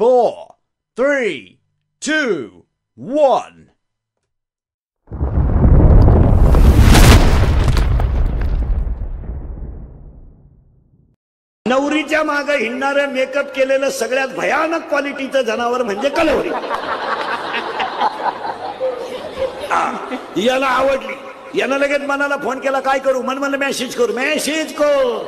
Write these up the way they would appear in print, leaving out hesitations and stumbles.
4, 3, 2, 1. नवरीच्या मागे हिंडणारे मेकअप केलेलं सगळ्यात भयानक क्वालिटीचं जनावर म्हणजे कलवरी. याला आवडली, यानं लगेच मनाला फोन केला, काय करू? म्हणलं मेसेज करू.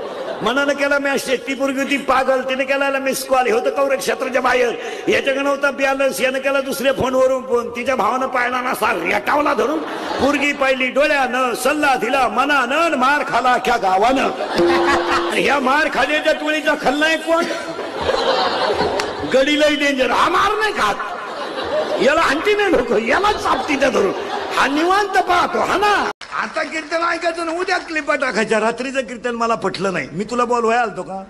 मनानं केला मेसेज. ती पोरगी होती पागल, तिने केला मिस कॉल. होतं कवरेज क्षेत्राच्या बाहेर, याच्याकडे नव्हता बॅलन्स. यानं केला दुसऱ्या फोनवरून फोन. तिच्या भावानं पाहिला नसा, रेटावला धरून. पोरगी पाहिली डोळ्यानं, सल्ला दिला मनानं, मार खाला अख्ख्या गावानं. ह्या मार खाल्याच्या टोळीचा खलनायक कोण? गडीलाही डेंजर. हा मार नाही खात, याला आणती नाही लोक, यालाच चापती त्या धरून. हा निवांत पाहतो हा ना. आता कीर्तन ऐकायचं ना, उद्या क्लिपा टाकायच्या. रात्रीचं कीर्तन मला पटलं नाही. मी तुला बोलवाय आलतो का?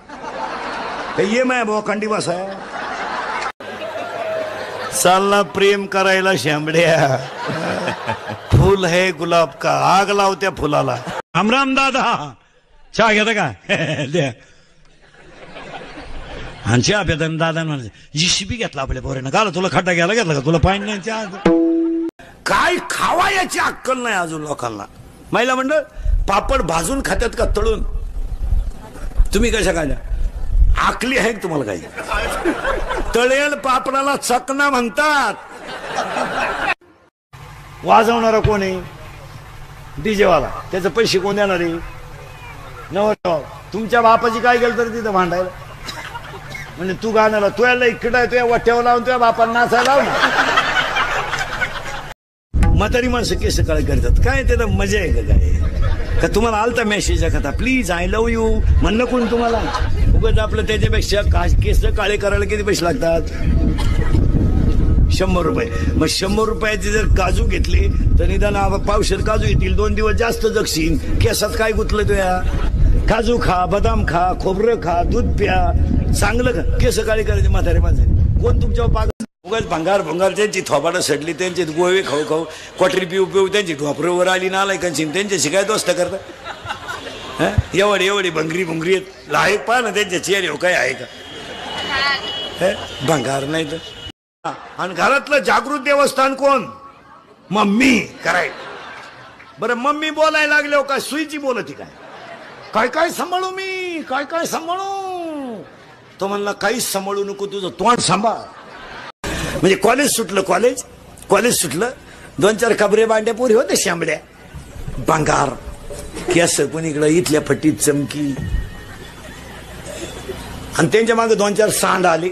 ये माय भाऊ खंडी बसाय चालला प्रेम करायला शांबड्या. फूल है गुलाब का, आग लाव त्या फुलाला. रामराम दादा, चहा घेता का? द्या. आणि चहा पेता दादा म्हणाले जीसीबी घेतला आपल्या पोरेनं. का तुला खड्डा घ्यायला घेतला का? तुला पाणी नाही चहा? काय खावा याची अक्कल नाही अजून लोकांना. महिला मंडळ पापड भाजून खात्यात का तळून? तुम्ही कशा खाल्या? आकली आहे तुम्हाला काही? तळेल पापडाला चकना म्हणतात. वाजवणारा कोण आहे? डीजेवाला. त्याचे पैसे कोण देणार आहे? नवरा. तुमच्या बापाची काय केलं तर तिथं भांडायला म्हणजे तू गाण्याला तुला इकडे तुझ्या वाट्यावर लावून तुझ्या बापाला नाचायला लाव ना. म्हातारी माणसं केस काळे करतात. काय त्याला मजा आहे का? काय का तुम्हाला आलता मेसेज कथा प्लीज आय लव्ह यू म्हणलं कोण तुम्हाला? उगाच आपलं त्याच्यापेक्षा केस काळे करायला किती पैसे लागतात? 100 रुपये. मग 100 रुपयाचे जर काजू घेतले तर निदान पावशेर काजू येतील. 2 दिवस जास्त जगशील. केसात काय गुतलं तुया? काजू खा, बदाम खा, खोबरं खा, दूध प्या, चांगलं खा. केस काळे करायचे म्हातारे माणसं. कोण तुमच्यावर पागल? उगाच भंगार त्यांची थोबाडं सडली, त्यांचे गोवे खाऊ खाऊ, क्वाटरी पिऊ पिऊ त्यांची ढोपरवर आली नालायकांची, त्यांच्याशी काय दोस्त करता? एवढी भंगरी भुंगरी लायक पहा ना त्यांच्या चेहऱ्यावर काय आहे का? भंगार नाही तर. आणि घरातलं जागृत देवस्थान कोण? मम्मी कराय. बरं मम्मी बोलायला लागले हो का? सुईची बोलती काय? काय काय सांभाळू मी, काय काय सांभाळू? तो म्हणला काहीच सांभाळू नको, तुझं तोंड सांभाळ. म्हणजे कॉलेज सुटलं. 2-4 खबरे बांड्या पोरी होते शांबड्या. बंगार केस पण इकडं इथल्या फटीत चमकी. आणि त्यांच्या मागे 2-4 सांड आले.